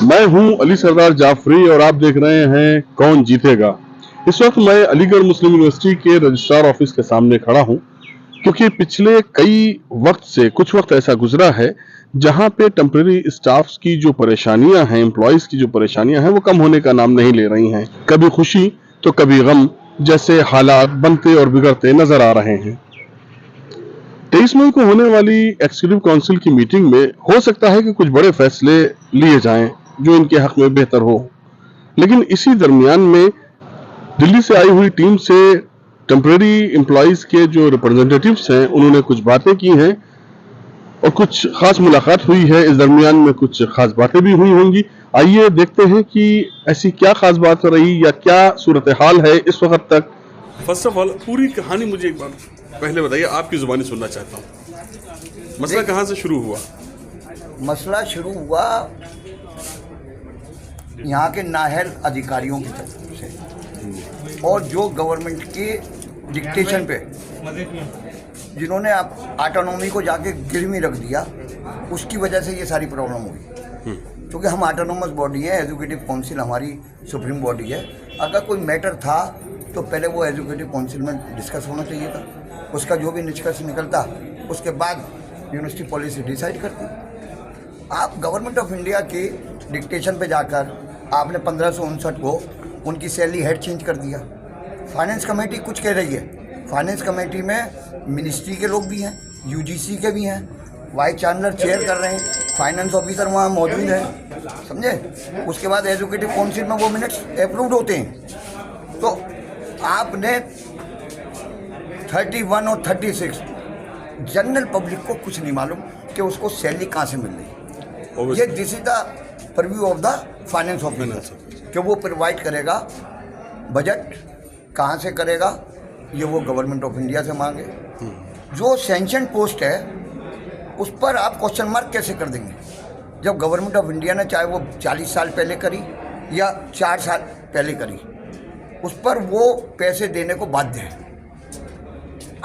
मैं हूं अली सरदार जाफरी और आप देख रहे हैं कौन जीतेगा। इस वक्त मैं अलीगढ़ मुस्लिम यूनिवर्सिटी के रजिस्ट्रार ऑफिस के सामने खड़ा हूं, क्योंकि पिछले कई वक्त से कुछ वक्त ऐसा गुजरा है जहां पे टेम्परेरी स्टाफ्स की जो परेशानियां हैं, एम्प्लॉयज की जो परेशानियां हैं, वो कम होने का नाम नहीं ले रही हैं। कभी खुशी तो कभी गम, जैसे हालात बनते और बिगड़ते नजर आ रहे हैं। 23 मई को होने वाली एग्जीक्यूटिव काउंसिल की मीटिंग में हो सकता है कि कुछ बड़े फैसले लिए जाएं जो इनके हक में बेहतर हो, लेकिन इसी दरमियान में दिल्ली से आई हुई टीम से टेम्परेरी एम्प्लॉयज के जो रिप्रेजेंटेटिव्स हैं, उन्होंने कुछ बातें की हैं और कुछ खास मुलाकात हुई है। इस दरमियान में कुछ खास बातें भी हुई होंगी। आइए देखते हैं कि ऐसी क्या खास बात रही या क्या सूरत हाल है इस वक्त तक। फर्स्ट ऑफ ऑल पूरी कहानी मुझे एक बार पहले बताइए, आपकी जुबानी सुनना चाहता हूँ। मसला कहाँ से शुरू हुआ? मसला शुरू हुआ यहाँ के नाहल अधिकारियों की तरफ से, और जो गवर्नमेंट की डिक्टेशन पे जिन्होंने ऑटोनॉमी को जाके गिरवी रख दिया, उसकी वजह से ये सारी प्रॉब्लम हुई। क्योंकि हम ऑटोनॉमस बॉडी है, एजुकेटिव काउंसिल हमारी सुप्रीम बॉडी है। अगर कोई मैटर था तो पहले वो एजुकेटिव काउंसिल में डिस्कस होना चाहिए था, उसका जो भी निष्कर्ष निकलता उसके बाद यूनिवर्सिटी पॉलिसी डिसाइड करती। आप गवर्नमेंट ऑफ इंडिया की डिक्टेशन पे जाकर आपने 1559 को उनकी सैलरी हेड चेंज कर दिया। फाइनेंस कमेटी कुछ कह रही है, फाइनेंस कमेटी में मिनिस्ट्री के लोग भी हैं, यूजीसी के भी हैं, वाइस चांसलर चेयर कर रहे हैं, फाइनेंस ऑफिसर वहाँ मौजूद हैं, समझे। उसके बाद एजुकेटिव काउंसिल में वो मिनट्स अप्रूव्ड होते हैं। तो आपने 31 और 36 जनरल पब्लिक को कुछ नहीं मालूम कि उसको सैलरी कहाँ से मिल रही। ये this is the purview of the finance officer कि वो प्रोवाइड करेगा बजट, कहाँ से करेगा ये वो गवर्नमेंट ऑफ इंडिया से मांगे। जो सैंक्शन पोस्ट है उस पर आप क्वेश्चन मार्क कैसे कर देंगे जब गवर्नमेंट ऑफ इंडिया ने, चाहे वो 40 साल पहले करी या 4 साल पहले करी, उस पर वो पैसे देने को बाध्य है।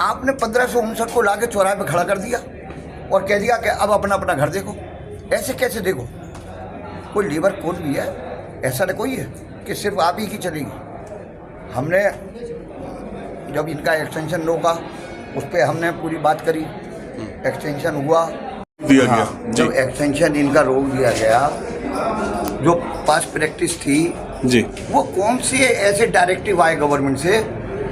आपने 1559 को लाके चौराहे पे खड़ा कर दिया और कह दिया कि अब अपना अपना घर देखो। ऐसे कैसे देखो? कोई लीवर कोल भी है, ऐसा नहीं कोई है कि सिर्फ आप ही की चलेगी। हमने जब इनका एक्सटेंशन रोका उस पर हमने पूरी बात करी, एक्सटेंशन हुआ दिया गया। जब एक्सटेंशन इनका रोक दिया गया, जो पास्ट प्रैक्टिस थी जी, वो कौन सी ऐसे डायरेक्टिव आए गवर्नमेंट से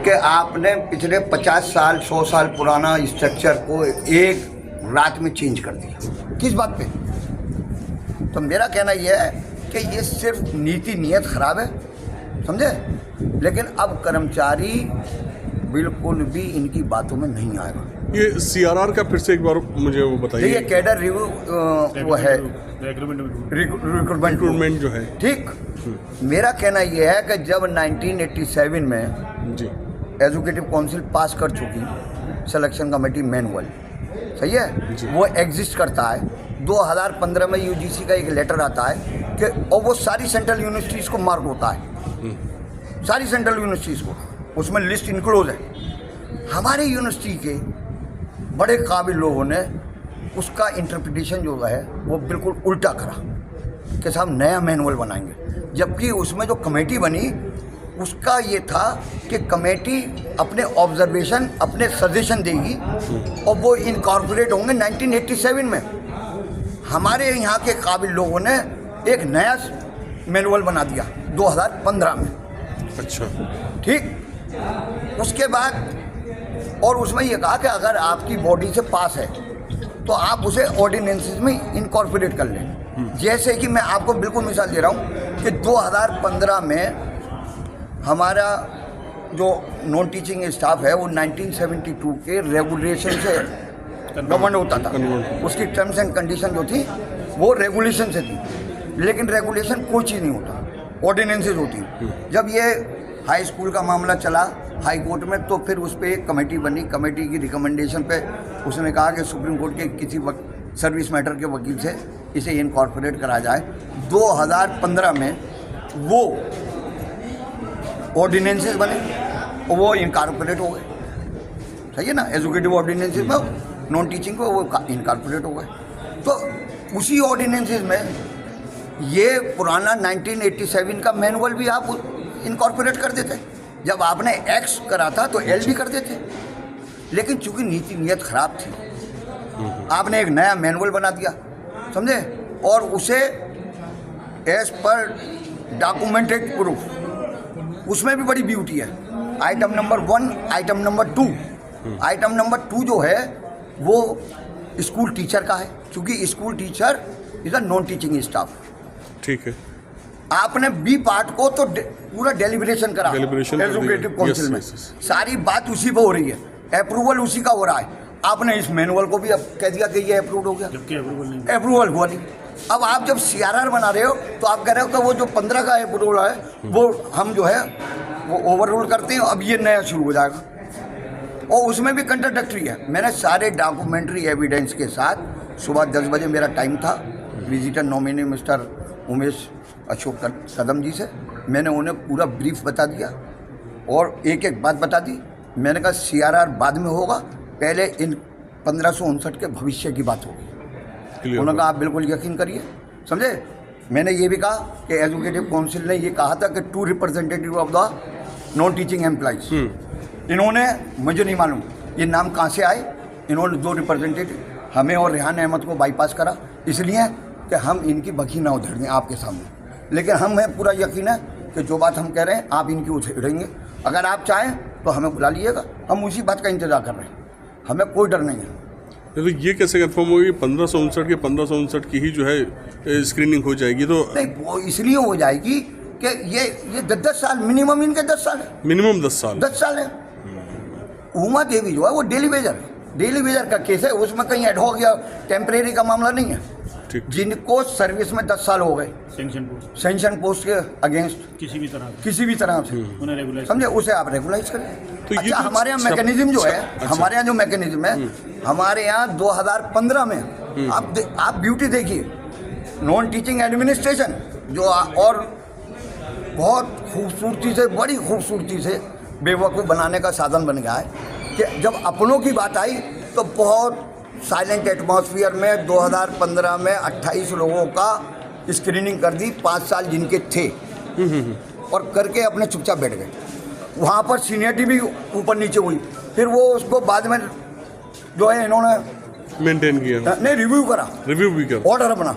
कि आपने पिछले 50 साल 100 साल पुराना स्ट्रक्चर को एक रात में चेंज कर दिया? किस बात पे? तो मेरा कहना यह है कि ये सिर्फ नीति नियत खराब है, समझे। लेकिन अब कर्मचारी बिल्कुल भी इनकी बातों में नहीं आएगा। ये सीआरआर का फिर से एक बार मुझे वो बताइए। ये कैडर रिव्यू वो है, रिक्रूटमेंट जो है, ठीक। मेरा कहना यह है कि जब 1987 में जी एजुकेटिव काउंसिल पास कर चुकी सिलेक्शन कमेटी मैनुअल, सही है, वो एग्जिस्ट करता है। 2015 में यूजीसी का एक लेटर आता है कि और वो सारी सेंट्रल यूनिवर्सिटीज़ को मार्क होता है, सारी सेंट्रल यूनिवर्सिटीज़ को, उसमें लिस्ट इनक्लोज है। हमारे यूनिवर्सिटी के बड़े काबिल लोगों ने उसका इंटरप्रिटेशन जो है वो बिल्कुल उल्टा करा कि साहब नया मैनुअल बनाएंगे, जबकि उसमें जो कमेटी बनी उसका ये था कि कमेटी अपने ऑब्जर्वेशन, अपने सजेशन देगी और वो इनकॉर्पोरेट होंगे 1987 में। हमारे यहाँ के काबिल लोगों ने एक नया मैनुअल बना दिया 2015 में। अच्छा, ठीक। उसके बाद और उसमें ये कहा कि अगर आपकी बॉडी से पास है तो आप उसे ऑर्डिनेंसेस में इनकॉर्पोरेट कर लें। जैसे कि मैं आपको बिल्कुल मिसाल दे रहा हूँ कि 2015 में हमारा जो नॉन टीचिंग स्टाफ है वो 1972 के रेगुलेशन से गवर्न होता था। उसकी टर्म्स एंड कंडीशन जो थी वो रेगुलेशन से थी, लेकिन रेगुलेशन कोई चीज़ नहीं होता, ऑर्डिनेंसेस होती। जब ये हाई स्कूल का मामला चला हाई कोर्ट में, तो फिर उस पर एक कमेटी बनी। कमेटी की रिकमेंडेशन पे उसने कहा कि सुप्रीम कोर्ट के किसी सर्विस मैटर के वकील से इसे इनकॉर्पोरेट करा जाए। 2015 में वो ऑर्डिनेंसेस बने और वो इनकॉर्पोरेट हो गए, सही है ना। एजुकेटिव ऑर्डिनेंसेस में नॉन टीचिंग को वो इनकॉर्पोरेट हो गए। तो उसी ऑर्डिनेंसेस में ये पुराना 1987 का मैनुअल भी आप इनकॉर्पोरेट कर देते। जब आपने एक्स करा था तो एल भी कर देते, लेकिन चूंकि नीयत खराब थी, आपने एक नया मैनुअल बना दिया, समझे, और उसे एज पर डॉक्यूमेंटेड प्रूफ, उसमें भी बड़ी ब्यूटी है। Item number 1, item number 2। Item number 2 जो है वो स्कूल टीचर का है, क्योंकि school teacher is a non teaching staff. ठीक है। आपने बी पार्ट को तो पूरा डेलिब्रेशन करा एजुकेटिव काउंसिल में, सारी बात उसी पे हो रही है, अप्रूवल उसी का हो रहा है। आपने इस मैनुअल को भी अब कह दिया कि ये अप्रूव हो गया, अप्रूवल हुआ नहीं। अब आप जब CRR बना रहे हो तो आप कह रहे हो कि वो जो 15 का अप्रूवल है वो हम जो है वो ओवर रूल करते हैं, अब ये नया शुरू हो जाएगा, और उसमें भी कंट्राडिक्टरी है। मैंने सारे डॉक्यूमेंट्री एविडेंस के साथ सुबह 10 बजे मेरा टाइम था, visitor nominee mister Umesh Ashok Kadam ji से मैंने उन्हें पूरा ब्रीफ बता दिया और एक एक बात बता दी। मैंने कहा CRR बाद में होगा, पहले इन 1559 के भविष्य की बात होगी। उन्होंने कहा आप बिल्कुल यकीन करिए, समझे। मैंने ये भी कहा कि एजुकेटिव काउंसिल ने ये कहा था कि 2 representative of the non teaching employees. इन्होंने, मुझे नहीं मालूम ये नाम कहाँ से आए, इन्होंने 2 रिप्रेजेंटेटिव हमें और रेहान अहमद को बाईपास करा, इसलिए कि हम इनकी बखी ना उधेड़ेंगे आपके सामने। लेकिन हमें पूरा यकीन है कि जो बात हम कह रहे हैं आप इनकी उधेड़ेंगे। अगर आप चाहें तो हमें बुला लीजिएगा, हम उसी बात का इंतजार कर रहे हैं, हमें कोई डर नहीं है। तो ये कैसे कंफर्म होगी 1559 के 1559 की ही जो है स्क्रीनिंग हो जाएगी? तो नहीं, वो इसलिए हो जाएगी कि ये 10 साल मिनिमम इनके 10 साल है, मिनिमम 10 साल 10 साल है। उमा देवी जो है वो डेली वेजर है, डेली वेजर का केस है, उसमें कहीं एडहॉक या टेम्परेरी का मामला नहीं है। जिनको सर्विस में 10 साल हो गए सेंक्शन पोस्ट के अगेंस्ट किसी भी तरह से उन्हें रेगुलाइज, समझे, उसे आप रेगुलाइज करें। तो अच्छा, हमारे यहाँ मैकेनिज्म जो है, हमारे यहाँ जो मैकेनिज्म है, हमारे यहाँ 2015 में आप ब्यूटी देखिए, नॉन टीचिंग एडमिनिस्ट्रेशन जो और बहुत खूबसूरती से, बड़ी खूबसूरती से बेवकूफ़ बनाने का साधन बन गया है कि जब अपनों की बात आई तो बहुत साइलेंट एटमॉस्फेयर में 2015 में 28 लोगों का स्क्रीनिंग कर दी, 5 साल जिनके थे, और करके अपने चुपचाप बैठ गए। वहाँ पर सीनियरिटी भी ऊपर नीचे हुई, फिर वो उसको बाद में जो है इन्होंने मेंटेन किया, नहीं रिव्यू भी कर ऑर्डर बना,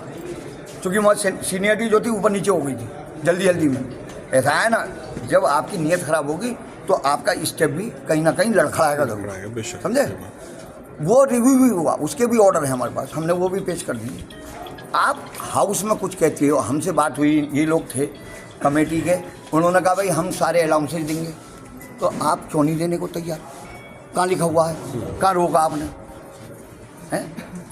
क्योंकि वहाँ सीनियरिटी जो थी ऊपर नीचे हो गई थी जल्दी में। ऐसा है ना, जब आपकी नीयत खराब होगी तो आपका स्टेप भी कहीं ना कहीं लड़खड़ाएगा जरूर, समझे। वो रिव्यू भी हुआ, उसके भी ऑर्डर है हमारे पास, हमने वो भी पेश कर दिए। आप हाउस में कुछ कहते हो, हमसे बात हुई, ये लोग थे कमेटी के, उन्होंने कहा भाई हम सारे अलाउंसेज देंगे, तो आप क्यों नहीं देने को तैयार? कहाँ लिखा हुआ है, कहाँ रोका आपने, हैं?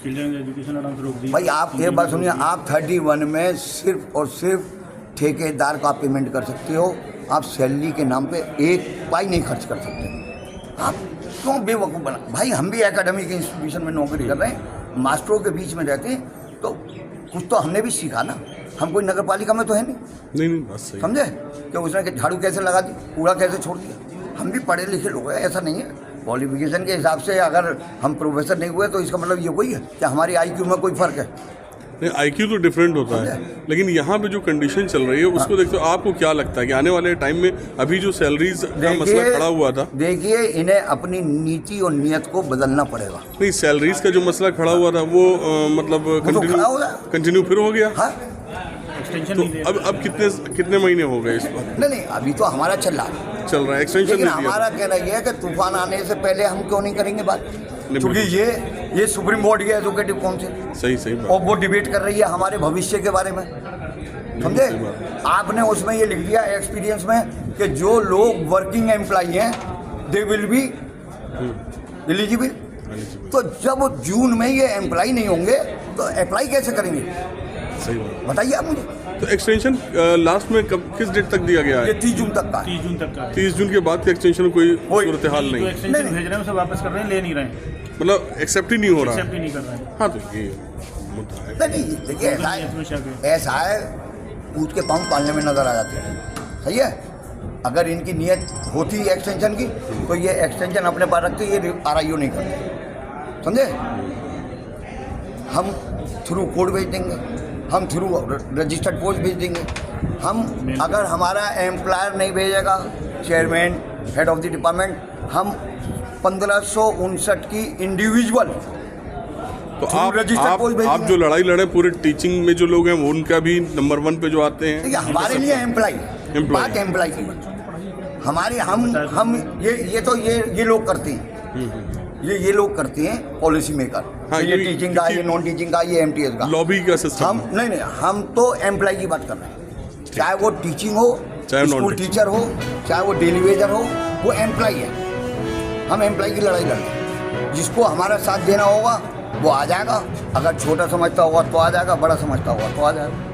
चिल्ड्रन एजुकेशन अलाउंस रोक दी। भाई आप एक बात सुनिए, आप 31 में सिर्फ और सिर्फ ठेकेदार का पेमेंट कर सकते हो, आप सैलरी के नाम पे 1 पाई नहीं खर्च कर सकते। आप क्यों बेवकूफ़ बना? भाई हम भी एकेडमिक इंस्टीट्यूशन में नौकरी कर रहे हैं, मास्टरों के बीच में रहते हैं, तो कुछ तो हमने भी सीखा ना। हम कोई नगर पालिका में तो है नहीं, बस सही, समझे, कि उसने झाड़ू कैसे लगा दी, कूड़ा कैसे छोड़ दिया। हम भी पढ़े लिखे लोग हैं, ऐसा नहीं है। क्वालिफिकेशन के हिसाब से अगर हम प्रोफेसर नहीं हुए तो इसका मतलब ये कोई है कि हमारी IQ में कोई फ़र्क है? नहीं, IQ तो डिफरेंट होता है, लेकिन यहाँ पे जो कंडीशन चल रही है उसको देखते हो, आपको क्या लगता है कि आने वाले टाइम में अभी जो सैलरीज का मसला खड़ा हुआ था, देखिए इन्हें अपनी नीति और नियत को बदलना पड़ेगा। नहीं, सैलरीज का जो मसला खड़ा हुआ था वो मतलब कंटिन्यू फिर हो गया। हाँ, तो अब कितने महीने हो गए इस पर? नहीं, अभी तो हमारा चल रहा है एक्सटेंशन। लेकिन हमारा कहना यह है कि तूफान आने से पहले हम क्यों नहीं करेंगे बात, क्योंकि ये सुप्रीम बोर्ड की एजुकेटिव काउंसिल सही और वो डिबेट कर रही है हमारे भविष्य के बारे में, समझे। आपने उसमें ये लिख दिया एक्सपीरियंस में कि जो लोग वर्किंग एम्प्लॉई हैं दे विल बी एलिजिबल। तो जब जून में ये एम्प्लॉई नहीं होंगे तो अप्लाई कैसे करेंगे? सही बात, बताइए आप मुझे। तो एक्सटेंशन लास्ट में किस डेट तक दिया गया है? ये 30 जून तक का। 30 जून के बाद की एक्सटेंशन कोई सूरत हाल नहीं है। एक्सटेंशन भेज रहे हैं, उसे वापस कर रहे हैं, ले नहीं रहे हैं, मतलब एक्सेप्ट ही नहीं हो रहा, एक्सेप्ट ही नहीं कर रहे हैं। हाँ, तो ये मुद्दा है। नहीं, देखिए ऐसा है पूछ के पाँव पालने में नजर आ जाते हैं, सही है। अगर इनकी नीयत होती एक्सटेंशन की तो ये एक्सटेंशन अपने पास रखते, ये RIO नहीं करते, समझे। हम थ्रू कोर्ट भेज देंगे, हम थ्रू रजिस्टर्ड पोस्ट भेज देंगे। हम अगर हमारा एम्प्लॉयर नहीं भेजेगा, chairman, head of the department, हम 1559 की इंडिविजुअल तो आप जो लड़ाई लड़े पूरे टीचिंग में जो लोग हैं वो उनका भी नंबर 1 पे जो आते हैं। देखिए, हमारे लिए एम्प्लॉय, बात एम्प्लॉय की हमारी, हम ये लोग करते हैं, ये लोग करते हैं पॉलिसी मेकर। हाँ, ये टीचिंग का, ये नॉन टीचिंग का, ये एमटीएस का, लॉबी का सिस्टम। हम नहीं, हम तो एम्प्लॉय की बात कर रहे हैं, चाहे वो टीचिंग हो, चाहे स्कूल टीचर हो, चाहे वो डेली वेजर हो, वो एम्प्लॉय है। हम एम्प्लॉय की लड़ाई लड़ रहे हैं। जिसको हमारा साथ देना होगा वो आ जाएगा, अगर छोटा समझता होगा तो आ जाएगा, बड़ा समझता होगा तो आ जाएगा।